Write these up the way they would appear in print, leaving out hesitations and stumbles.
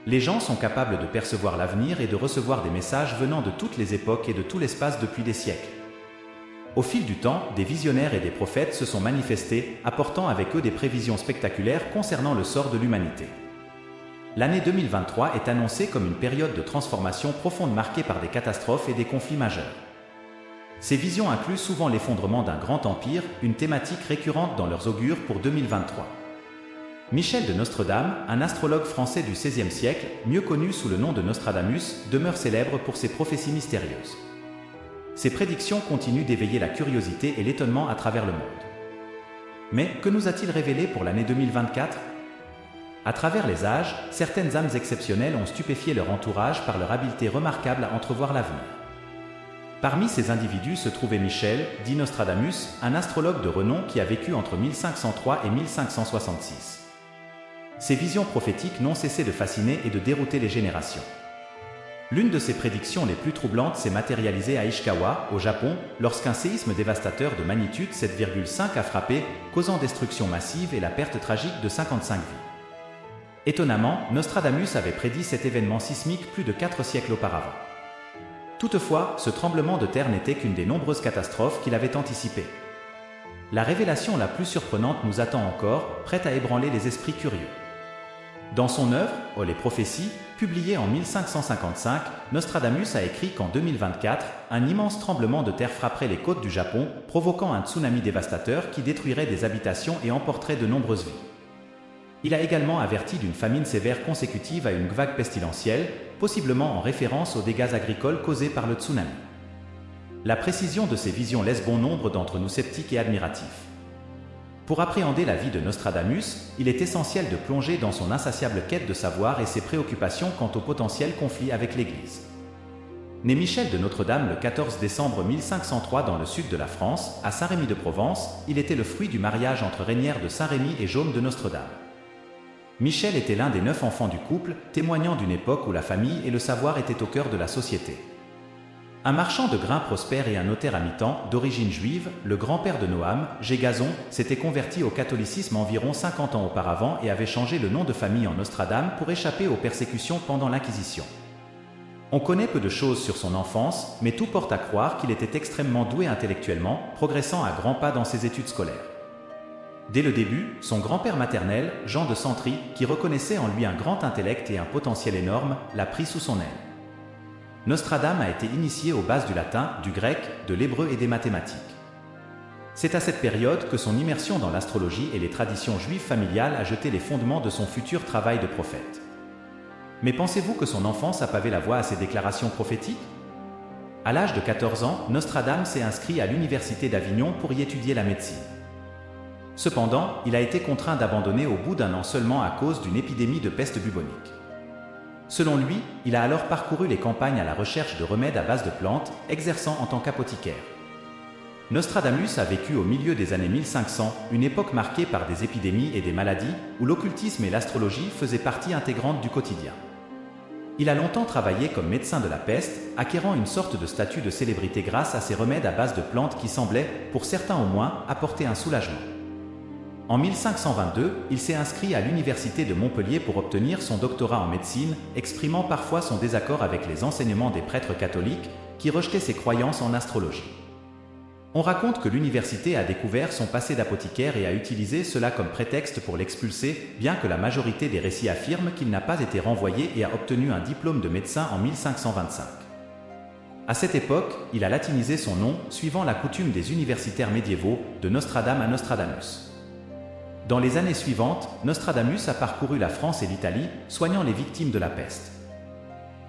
Les gens sont capables de percevoir l'avenir et de recevoir des messages venant de toutes les époques et de tout l'espace depuis des siècles. Au fil du temps, des visionnaires et des prophètes se sont manifestés, apportant avec eux des prévisions spectaculaires concernant le sort de l'humanité. L'année 2023 est annoncée comme une période de transformation profonde marquée par des catastrophes et des conflits majeurs. Ces visions incluent souvent l'effondrement d'un grand empire, une thématique récurrente dans leurs augures pour 2023. Michel de Nostredame, un astrologue français du XVIe siècle, mieux connu sous le nom de Nostradamus, demeure célèbre pour ses prophéties mystérieuses. Ses prédictions continuent d'éveiller la curiosité et l'étonnement à travers le monde. Mais que nous a-t-il révélé pour l'année 2024 ? À travers les âges, certaines âmes exceptionnelles ont stupéfié leur entourage par leur habileté remarquable à entrevoir l'avenir. Parmi ces individus se trouvait Michel, dit Nostradamus, un astrologue de renom qui a vécu entre 1503 et 1566. Ses visions prophétiques n'ont cessé de fasciner et de dérouter les générations. L'une de ses prédictions les plus troublantes s'est matérialisée à Ishikawa, au Japon, lorsqu'un séisme dévastateur de magnitude 7,5 a frappé, causant destruction massive et la perte tragique de 55 vies. Étonnamment, Nostradamus avait prédit cet événement sismique plus de 4 siècles auparavant. Toutefois, ce tremblement de terre n'était qu'une des nombreuses catastrophes qu'il avait anticipées. La révélation la plus surprenante nous attend encore, prête à ébranler les esprits curieux. Dans son œuvre, Les prophéties, publiée en 1555, Nostradamus a écrit qu'en 2024, un immense tremblement de terre frapperait les côtes du Japon, provoquant un tsunami dévastateur qui détruirait des habitations et emporterait de nombreuses vies. Il a également averti d'une famine sévère consécutive à une vague pestilentielle, possiblement en référence aux dégâts agricoles causés par le tsunami. La précision de ces visions laisse bon nombre d'entre nous sceptiques et admiratifs. Pour appréhender la vie de Nostradamus, il est essentiel de plonger dans son insatiable quête de savoir et ses préoccupations quant au potentiel conflit avec l'Église. Né Michel de Notre-Dame le 14 décembre 1503 dans le sud de la France, à Saint-Rémy de Provence, il était le fruit du mariage entre Régnière de Saint-Rémy et Jaume de Nostredame. Michel était l'un des 9 enfants du couple, témoignant d'une époque où la famille et le savoir étaient au cœur de la société. Un marchand de grains prospère et un notaire à mi-temps, d'origine juive, le grand-père de Noam, Gégazon, s'était converti au catholicisme environ 50 ans auparavant et avait changé le nom de famille en Nostradame pour échapper aux persécutions pendant l'Inquisition. On connaît peu de choses sur son enfance, mais tout porte à croire qu'il était extrêmement doué intellectuellement, progressant à grands pas dans ses études scolaires. Dès le début, son grand-père maternel, Jean de Santry, qui reconnaissait en lui un grand intellect et un potentiel énorme, l'a pris sous son aile. Nostradame a été initié aux bases du latin, du grec, de l'hébreu et des mathématiques. C'est à cette période que son immersion dans l'astrologie et les traditions juives familiales a jeté les fondements de son futur travail de prophète. Mais pensez-vous que son enfance a pavé la voie à ses déclarations prophétiques ? À l'âge de 14 ans, Nostradame s'est inscrit à l'université d'Avignon pour y étudier la médecine. Cependant, il a été contraint d'abandonner au bout d'un an seulement à cause d'une épidémie de peste bubonique. Selon lui, il a alors parcouru les campagnes à la recherche de remèdes à base de plantes, exerçant en tant qu'apothicaire. Nostradamus a vécu au milieu des années 1500, une époque marquée par des épidémies et des maladies, où l'occultisme et l'astrologie faisaient partie intégrante du quotidien. Il a longtemps travaillé comme médecin de la peste, acquérant une sorte de statut de célébrité grâce à ses remèdes à base de plantes qui semblaient, pour certains au moins, apporter un soulagement. En 1522, il s'est inscrit à l'université de Montpellier pour obtenir son doctorat en médecine, exprimant parfois son désaccord avec les enseignements des prêtres catholiques qui rejetaient ses croyances en astrologie. On raconte que l'université a découvert son passé d'apothicaire et a utilisé cela comme prétexte pour l'expulser, bien que la majorité des récits affirment qu'il n'a pas été renvoyé et a obtenu un diplôme de médecin en 1525. À cette époque, il a latinisé son nom, suivant la coutume des universitaires médiévaux, de Nostradame à Nostradamus. Dans les années suivantes, Nostradamus a parcouru la France et l'Italie, soignant les victimes de la peste.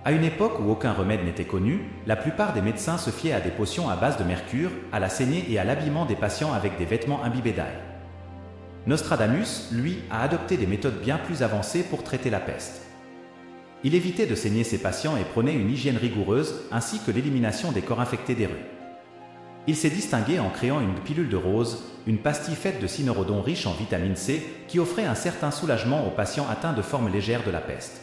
À une époque où aucun remède n'était connu, la plupart des médecins se fiaient à des potions à base de mercure, à la saignée et à l'habillement des patients avec des vêtements imbibés d'ail. Nostradamus, lui, a adopté des méthodes bien plus avancées pour traiter la peste. Il évitait de saigner ses patients et prônait une hygiène rigoureuse, ainsi que l'élimination des corps infectés des rues. Il s'est distingué en créant une pilule de rose, une pastille faite de cynorhodon riche en vitamine C, qui offrait un certain soulagement aux patients atteints de formes légères de la peste.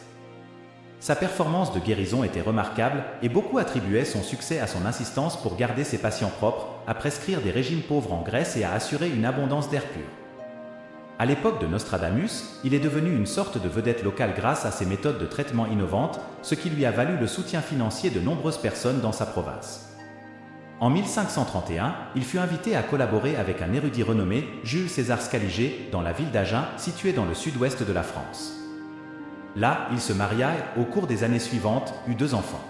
Sa performance de guérison était remarquable et beaucoup attribuaient son succès à son insistance pour garder ses patients propres, à prescrire des régimes pauvres en graisse et à assurer une abondance d'air pur. À l'époque de Nostradamus, il est devenu une sorte de vedette locale grâce à ses méthodes de traitement innovantes, ce qui lui a valu le soutien financier de nombreuses personnes dans sa province. En 1531, il fut invité à collaborer avec un érudit renommé, Jules César Scaliger, dans la ville d'Agen, située dans le sud-ouest de la France. Là, il se maria et, au cours des années suivantes, eut 2 enfants.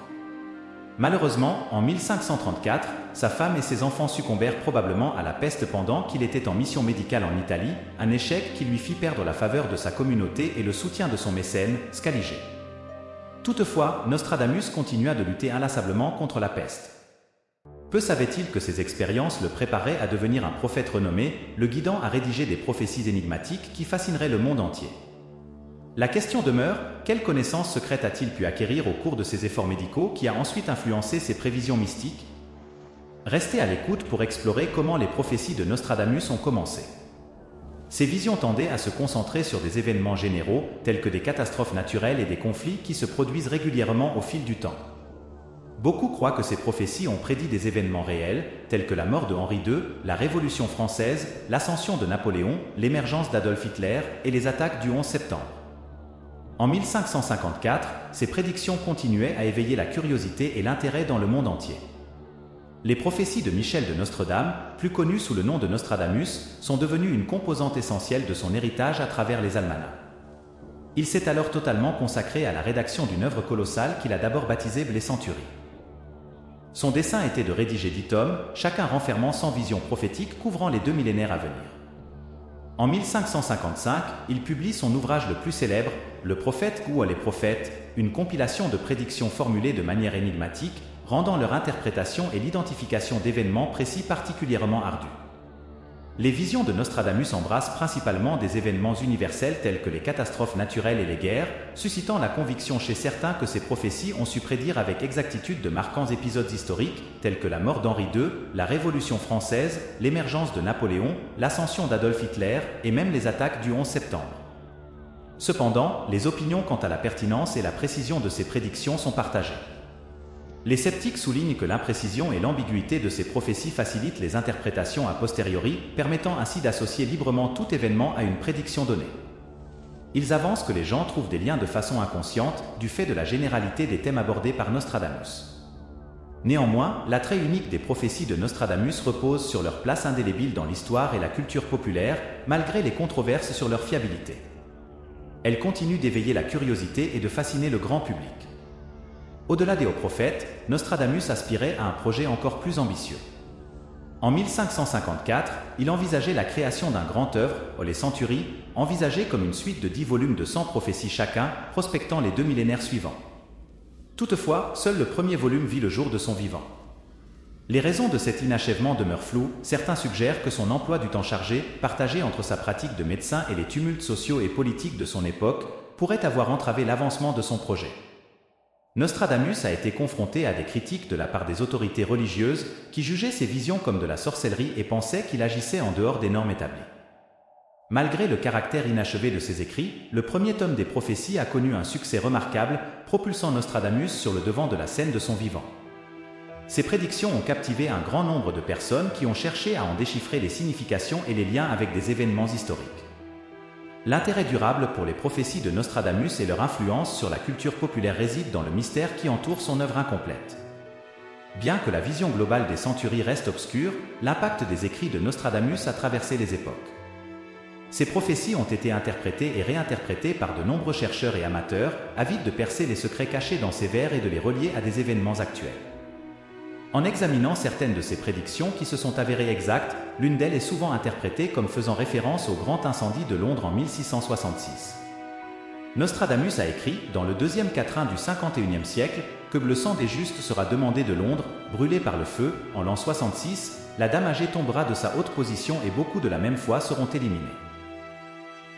Malheureusement, en 1534, sa femme et ses enfants succombèrent probablement à la peste pendant qu'il était en mission médicale en Italie, un échec qui lui fit perdre la faveur de sa communauté et le soutien de son mécène, Scaliger. Toutefois, Nostradamus continua de lutter inlassablement contre la peste. Peu savait-il que ces expériences le préparaient à devenir un prophète renommé, le guidant à rédiger des prophéties énigmatiques qui fascineraient le monde entier. La question demeure, quelle connaissance secrète a-t-il pu acquérir au cours de ses efforts médicaux qui a ensuite influencé ses prévisions mystiques? Restez à l'écoute pour explorer comment les prophéties de Nostradamus ont commencé. Ces visions tendaient à se concentrer sur des événements généraux, tels que des catastrophes naturelles et des conflits qui se produisent régulièrement au fil du temps. Beaucoup croient que ces prophéties ont prédit des événements réels, tels que la mort de Henri II, la Révolution française, l'ascension de Napoléon, l'émergence d'Adolf Hitler et les attaques du 11 septembre. En 1554, ces prédictions continuaient à éveiller la curiosité et l'intérêt dans le monde entier. Les prophéties de Michel de Nostredame, plus connues sous le nom de Nostradamus, sont devenues une composante essentielle de son héritage à travers les almanachs. Il s'est alors totalement consacré à la rédaction d'une œuvre colossale qu'il a d'abord baptisée Les Centuries. Son dessein était de rédiger 10 tomes, chacun renfermant 100 visions prophétiques couvrant les 2 millénaires à venir. En 1555, il publie son ouvrage le plus célèbre, Le Prophète ou les Prophètes, une compilation de prédictions formulées de manière énigmatique, rendant leur interprétation et l'identification d'événements précis particulièrement ardus. Les visions de Nostradamus embrassent principalement des événements universels tels que les catastrophes naturelles et les guerres, suscitant la conviction chez certains que ces prophéties ont su prédire avec exactitude de marquants épisodes historiques, tels que la mort d'Henri II, la Révolution française, l'émergence de Napoléon, l'ascension d'Adolf Hitler et même les attaques du 11 septembre. Cependant, les opinions quant à la pertinence et la précision de ces prédictions sont partagées. Les sceptiques soulignent que l'imprécision et l'ambiguïté de ces prophéties facilitent les interprétations a posteriori, permettant ainsi d'associer librement tout événement à une prédiction donnée. Ils avancent que les gens trouvent des liens de façon inconsciente, du fait de la généralité des thèmes abordés par Nostradamus. Néanmoins, l'attrait unique des prophéties de Nostradamus repose sur leur place indélébile dans l'histoire et la culture populaire, malgré les controverses sur leur fiabilité. Elles continuent d'éveiller la curiosité et de fasciner le grand public. Au-delà des hauts prophètes, Nostradamus aspirait à un projet encore plus ambitieux. En 1554, il envisageait la création d'un grand œuvre, Les Centuries, envisagé comme une suite de 10 volumes de 100 prophéties chacun, prospectant les 2 millénaires suivants. Toutefois, seul le premier volume vit le jour de son vivant. Les raisons de cet inachèvement demeurent floues, certains suggèrent que son emploi du temps chargé, partagé entre sa pratique de médecin et les tumultes sociaux et politiques de son époque, pourrait avoir entravé l'avancement de son projet. Nostradamus a été confronté à des critiques de la part des autorités religieuses qui jugeaient ses visions comme de la sorcellerie et pensaient qu'il agissait en dehors des normes établies. Malgré le caractère inachevé de ses écrits, le premier tome des prophéties a connu un succès remarquable, propulsant Nostradamus sur le devant de la scène de son vivant. Ses prédictions ont captivé un grand nombre de personnes qui ont cherché à en déchiffrer les significations et les liens avec des événements historiques. L'intérêt durable pour les prophéties de Nostradamus et leur influence sur la culture populaire réside dans le mystère qui entoure son œuvre incomplète. Bien que la vision globale des centuries reste obscure, l'impact des écrits de Nostradamus a traversé les époques. Ces prophéties ont été interprétées et réinterprétées par de nombreux chercheurs et amateurs, avides de percer les secrets cachés dans ces vers et de les relier à des événements actuels. En examinant certaines de ces prédictions qui se sont avérées exactes, l'une d'elles est souvent interprétée comme faisant référence au grand incendie de Londres en 1666. Nostradamus a écrit, dans le deuxième quatrain du XXIe siècle, que le sang des justes sera demandé de Londres, brûlé par le feu, en l'an 66, la dame âgée tombera de sa haute position et beaucoup de la même foi seront éliminés.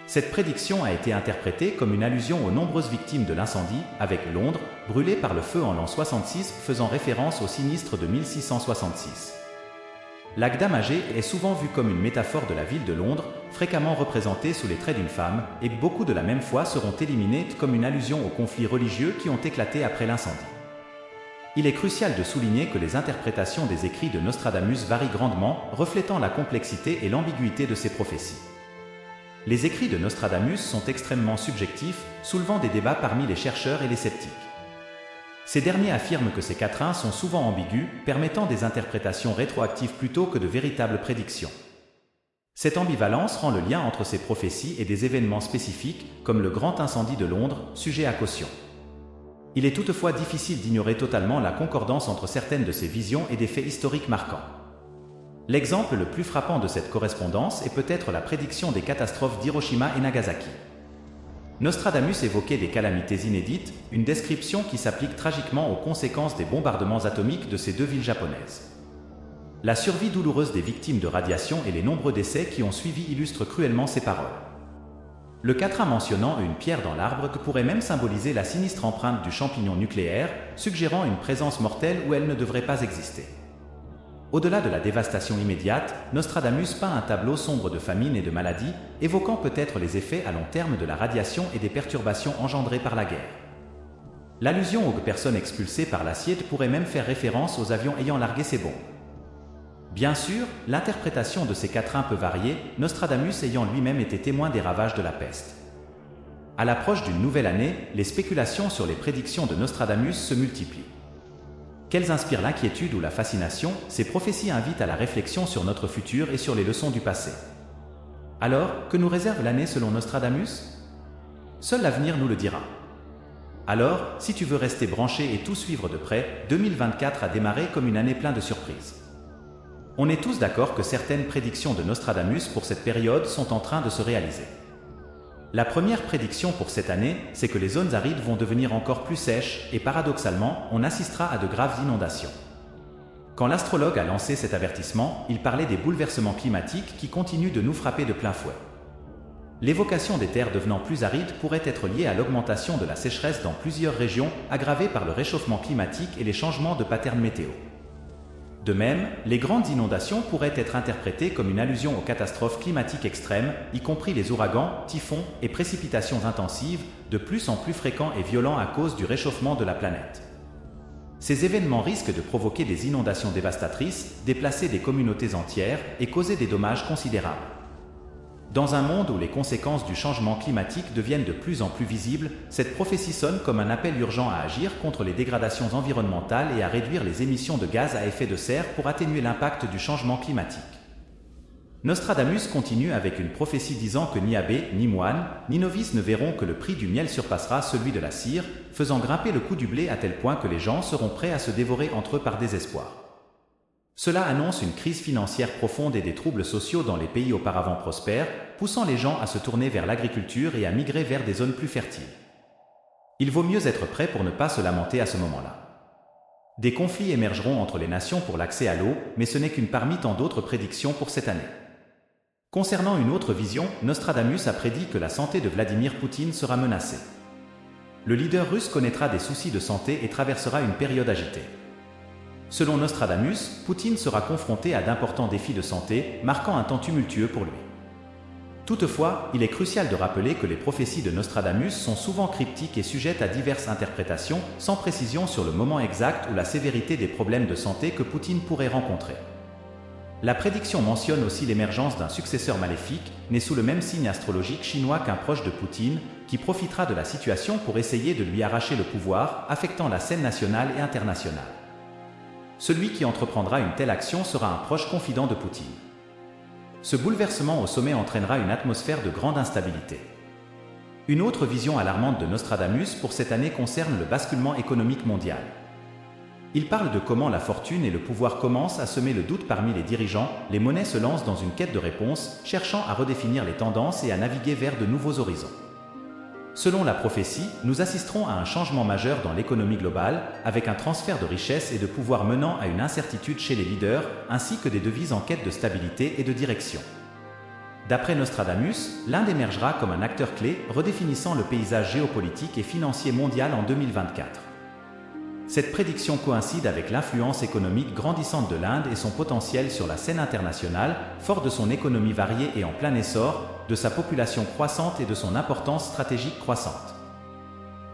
Cette prédiction a été interprétée comme une allusion aux nombreuses victimes de l'incendie, avec Londres, brûlée par le feu en l'an 66, faisant référence au sinistre de 1666. La dame âgée est souvent vue comme une métaphore de la ville de Londres, fréquemment représentée sous les traits d'une femme, et beaucoup de la même foi seront éliminés comme une allusion aux conflits religieux qui ont éclaté après l'incendie. Il est crucial de souligner que les interprétations des écrits de Nostradamus varient grandement, reflétant la complexité et l'ambiguïté de ses prophéties. Les écrits de Nostradamus sont extrêmement subjectifs, soulevant des débats parmi les chercheurs et les sceptiques. Ces derniers affirment que ces quatrains sont souvent ambigus, permettant des interprétations rétroactives plutôt que de véritables prédictions. Cette ambivalence rend le lien entre ces prophéties et des événements spécifiques, comme le grand incendie de Londres, sujet à caution. Il est toutefois difficile d'ignorer totalement la concordance entre certaines de ces visions et des faits historiques marquants. L'exemple le plus frappant de cette correspondance est peut-être la prédiction des catastrophes d'Hiroshima et Nagasaki. Nostradamus évoquait des calamités inédites, une description qui s'applique tragiquement aux conséquences des bombardements atomiques de ces deux villes japonaises. La survie douloureuse des victimes de radiation et les nombreux décès qui ont suivi illustrent cruellement ces paroles. Le quatrain mentionnant une pierre dans l'arbre que pourrait même symboliser la sinistre empreinte du champignon nucléaire, suggérant une présence mortelle où elle ne devrait pas exister. Au-delà de la dévastation immédiate, Nostradamus peint un tableau sombre de famine et de maladie, évoquant peut-être les effets à long terme de la radiation et des perturbations engendrées par la guerre. L'allusion aux personnes expulsées par l'acide pourrait même faire référence aux avions ayant largué ces bombes. Bien sûr, l'interprétation de ces quatrains peut varier, Nostradamus ayant lui-même été témoin des ravages de la peste. À l'approche d'une nouvelle année, les spéculations sur les prédictions de Nostradamus se multiplient. Qu'elles inspirent l'inquiétude ou la fascination, ces prophéties invitent à la réflexion sur notre futur et sur les leçons du passé. Alors, que nous réserve l'année selon Nostradamus? Seul l'avenir nous le dira. Alors, si tu veux rester branché et tout suivre de près, 2024 a démarré comme une année pleine de surprises. On est tous d'accord que certaines prédictions de Nostradamus pour cette période sont en train de se réaliser. La première prédiction pour cette année, c'est que les zones arides vont devenir encore plus sèches et paradoxalement, on assistera à de graves inondations. Quand l'astrologue a lancé cet avertissement, il parlait des bouleversements climatiques qui continuent de nous frapper de plein fouet. L'évocation des terres devenant plus arides pourrait être liée à l'augmentation de la sécheresse dans plusieurs régions, aggravée par le réchauffement climatique et les changements de patterns météo. De même, les grandes inondations pourraient être interprétées comme une allusion aux catastrophes climatiques extrêmes, y compris les ouragans, typhons et précipitations intensives, de plus en plus fréquents et violents à cause du réchauffement de la planète. Ces événements risquent de provoquer des inondations dévastatrices, déplacer des communautés entières et causer des dommages considérables. Dans un monde où les conséquences du changement climatique deviennent de plus en plus visibles, cette prophétie sonne comme un appel urgent à agir contre les dégradations environnementales et à réduire les émissions de gaz à effet de serre pour atténuer l'impact du changement climatique. Nostradamus continue avec une prophétie disant que ni abbé, ni moine, ni novice ne verront que le prix du miel surpassera celui de la cire, faisant grimper le coût du blé à tel point que les gens seront prêts à se dévorer entre eux par désespoir. Cela annonce une crise financière profonde et des troubles sociaux dans les pays auparavant prospères, poussant les gens à se tourner vers l'agriculture et à migrer vers des zones plus fertiles. Il vaut mieux être prêt pour ne pas se lamenter à ce moment-là. Des conflits émergeront entre les nations pour l'accès à l'eau, mais ce n'est qu'une parmi tant d'autres prédictions pour cette année. Concernant une autre vision, Nostradamus a prédit que la santé de Vladimir Poutine sera menacée. Le leader russe connaîtra des soucis de santé et traversera une période agitée. Selon Nostradamus, Poutine sera confronté à d'importants défis de santé, marquant un temps tumultueux pour lui. Toutefois, il est crucial de rappeler que les prophéties de Nostradamus sont souvent cryptiques et sujettes à diverses interprétations, sans précision sur le moment exact ou la sévérité des problèmes de santé que Poutine pourrait rencontrer. La prédiction mentionne aussi l'émergence d'un successeur maléfique, né sous le même signe astrologique chinois qu'un proche de Poutine, qui profitera de la situation pour essayer de lui arracher le pouvoir, affectant la scène nationale et internationale. Celui qui entreprendra une telle action sera un proche confident de Poutine. Ce bouleversement au sommet entraînera une atmosphère de grande instabilité. Une autre vision alarmante de Nostradamus pour cette année concerne le basculement économique mondial. Il parle de comment la fortune et le pouvoir commencent à semer le doute parmi les dirigeants, les monnaies se lancent dans une quête de réponses, cherchant à redéfinir les tendances et à naviguer vers de nouveaux horizons. Selon la prophétie, nous assisterons à un changement majeur dans l'économie globale, avec un transfert de richesses et de pouvoir menant à une incertitude chez les leaders, ainsi que des devises en quête de stabilité et de direction. D'après Nostradamus, l'Inde émergera comme un acteur clé, redéfinissant le paysage géopolitique et financier mondial en 2024. Cette prédiction coïncide avec l'influence économique grandissante de l'Inde et son potentiel sur la scène internationale, fort de son économie variée et en plein essor, de sa population croissante et de son importance stratégique croissante.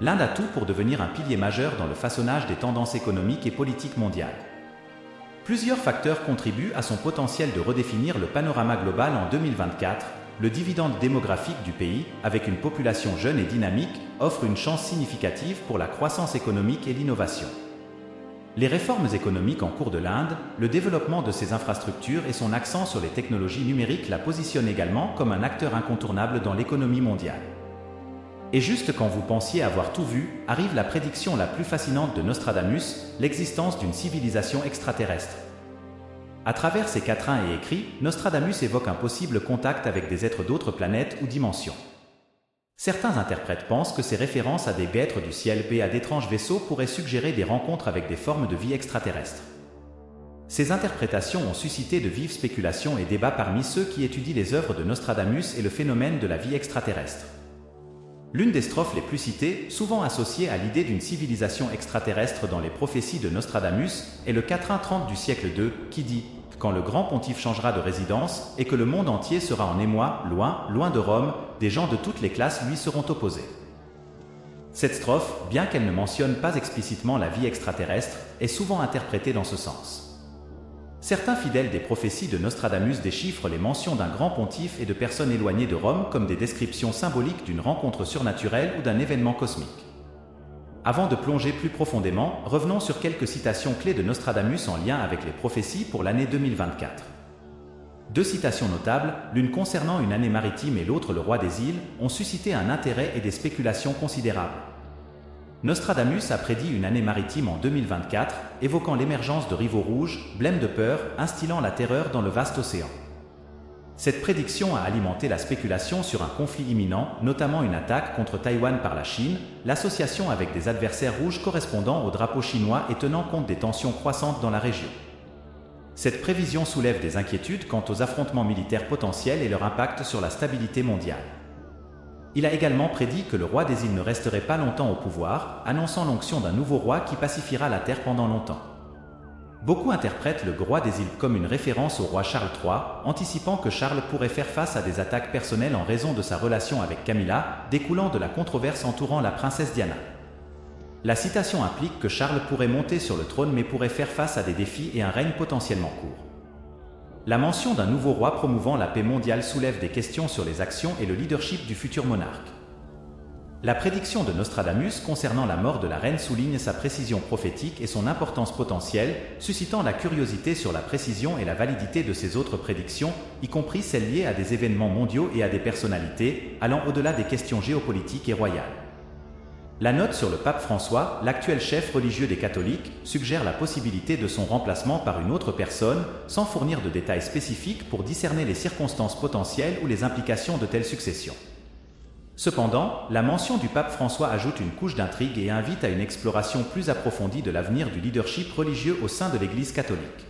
L'Inde a tout pour devenir un pilier majeur dans le façonnage des tendances économiques et politiques mondiales. Plusieurs facteurs contribuent à son potentiel de redéfinir le panorama global en 2024, le dividende démographique du pays, avec une population jeune et dynamique, offre une chance significative pour la croissance économique et l'innovation. Les réformes économiques en cours de l'Inde, le développement de ses infrastructures et son accent sur les technologies numériques la positionnent également comme un acteur incontournable dans l'économie mondiale. Et juste quand vous pensiez avoir tout vu, arrive la prédiction la plus fascinante de Nostradamus, l'existence d'une civilisation extraterrestre. À travers ses quatrains et écrits, Nostradamus évoque un possible contact avec des êtres d'autres planètes ou dimensions. Certains interprètes pensent que ces références à des êtres du ciel et à d'étranges vaisseaux pourraient suggérer des rencontres avec des formes de vie extraterrestres. Ces interprétations ont suscité de vives spéculations et débats parmi ceux qui étudient les œuvres de Nostradamus et le phénomène de la vie extraterrestre. L'une des strophes les plus citées, souvent associée à l'idée d'une civilisation extraterrestre dans les prophéties de Nostradamus, est le quatrain 30 du siècle II, qui dit « Quand le grand pontife changera de résidence et que le monde entier sera en émoi, loin, loin de Rome, des gens de toutes les classes lui seront opposés. » Cette strophe, bien qu'elle ne mentionne pas explicitement la vie extraterrestre, est souvent interprétée dans ce sens. Certains fidèles des prophéties de Nostradamus déchiffrent les mentions d'un grand pontife et de personnes éloignées de Rome comme des descriptions symboliques d'une rencontre surnaturelle ou d'un événement cosmique. Avant de plonger plus profondément, revenons sur quelques citations clés de Nostradamus en lien avec les prophéties pour l'année 2024. Deux citations notables, l'une concernant une année maritime et l'autre le roi des îles, ont suscité un intérêt et des spéculations considérables. Nostradamus a prédit une année maritime en 2024, évoquant l'émergence de rivaux rouges, blêmes de peur, instillant la terreur dans le vaste océan. Cette prédiction a alimenté la spéculation sur un conflit imminent, notamment une attaque contre Taïwan par la Chine, l'association avec des adversaires rouges correspondant au drapeau chinois et tenant compte des tensions croissantes dans la région. Cette prévision soulève des inquiétudes quant aux affrontements militaires potentiels et leur impact sur la stabilité mondiale. Il a également prédit que le roi des îles ne resterait pas longtemps au pouvoir, annonçant l'onction d'un nouveau roi qui pacifiera la terre pendant longtemps. Beaucoup interprètent le roi des îles comme une référence au roi Charles III, anticipant que Charles pourrait faire face à des attaques personnelles en raison de sa relation avec Camilla, découlant de la controverse entourant la princesse Diana. La citation implique que Charles pourrait monter sur le trône mais pourrait faire face à des défis et un règne potentiellement court. La mention d'un nouveau roi promouvant la paix mondiale soulève des questions sur les actions et le leadership du futur monarque. La prédiction de Nostradamus concernant la mort de la reine souligne sa précision prophétique et son importance potentielle, suscitant la curiosité sur la précision et la validité de ses autres prédictions, y compris celles liées à des événements mondiaux et à des personnalités, allant au-delà des questions géopolitiques et royales. La note sur le pape François, l'actuel chef religieux des catholiques, suggère la possibilité de son remplacement par une autre personne, sans fournir de détails spécifiques pour discerner les circonstances potentielles ou les implications de telles successions. Cependant, la mention du pape François ajoute une couche d'intrigue et invite à une exploration plus approfondie de l'avenir du leadership religieux au sein de l'Église catholique.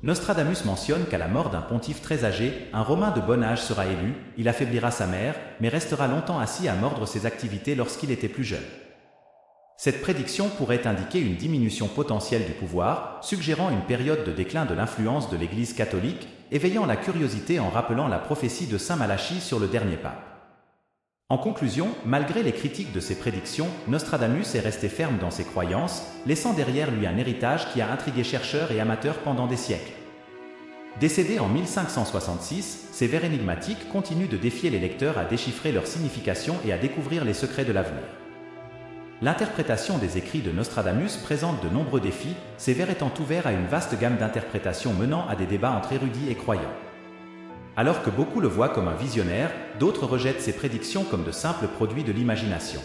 Nostradamus mentionne qu'à la mort d'un pontife très âgé, un Romain de bon âge sera élu, il affaiblira sa mère, mais restera longtemps assis à mordre ses activités lorsqu'il était plus jeune. Cette prédiction pourrait indiquer une diminution potentielle du pouvoir, suggérant une période de déclin de l'influence de l'Église catholique, éveillant la curiosité en rappelant la prophétie de saint Malachie sur le dernier pape. En conclusion, malgré les critiques de ses prédictions, Nostradamus est resté ferme dans ses croyances, laissant derrière lui un héritage qui a intrigué chercheurs et amateurs pendant des siècles. Décédé en 1566, ses vers énigmatiques continuent de défier les lecteurs à déchiffrer leur signification et à découvrir les secrets de l'avenir. L'interprétation des écrits de Nostradamus présente de nombreux défis, ses vers étant ouverts à une vaste gamme d'interprétations menant à des débats entre érudits et croyants. Alors que beaucoup le voient comme un visionnaire, d'autres rejettent ses prédictions comme de simples produits de l'imagination.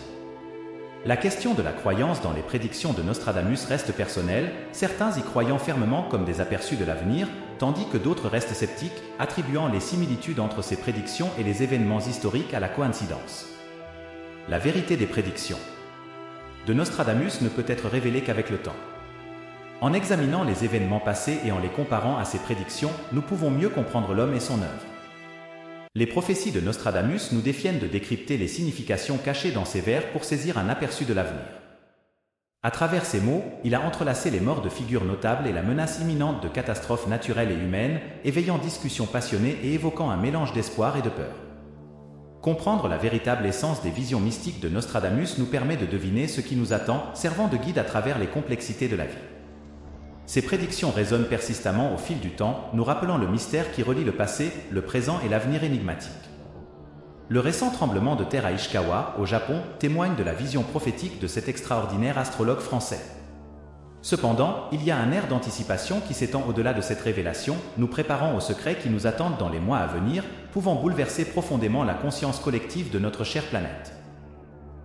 La question de la croyance dans les prédictions de Nostradamus reste personnelle, certains y croyant fermement comme des aperçus de l'avenir, tandis que d'autres restent sceptiques, attribuant les similitudes entre ces prédictions et les événements historiques à la coïncidence. La vérité des prédictions de Nostradamus ne peut être révélée qu'avec le temps. En examinant les événements passés et en les comparant à ses prédictions, nous pouvons mieux comprendre l'homme et son œuvre. Les prophéties de Nostradamus nous défiennent de décrypter les significations cachées dans ces vers pour saisir un aperçu de l'avenir. À travers ces mots, il a entrelacé les morts de figures notables et la menace imminente de catastrophes naturelles et humaines, éveillant discussions passionnées et évoquant un mélange d'espoir et de peur. Comprendre la véritable essence des visions mystiques de Nostradamus nous permet de deviner ce qui nous attend, servant de guide à travers les complexités de la vie. Ces prédictions résonnent persistamment au fil du temps, nous rappelant le mystère qui relie le passé, le présent et l'avenir énigmatique. Le récent tremblement de terre à Ishikawa, au Japon, témoigne de la vision prophétique de cet extraordinaire astrologue français. Cependant, il y a un air d'anticipation qui s'étend au-delà de cette révélation, nous préparant aux secrets qui nous attendent dans les mois à venir, pouvant bouleverser profondément la conscience collective de notre chère planète.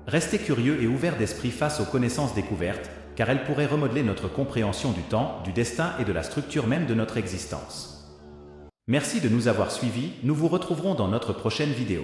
Restez curieux et ouverts d'esprit face aux connaissances découvertes, car elles pourraient remodeler notre compréhension du temps, du destin et de la structure même de notre existence. Merci de nous avoir suivis, nous vous retrouverons dans notre prochaine vidéo.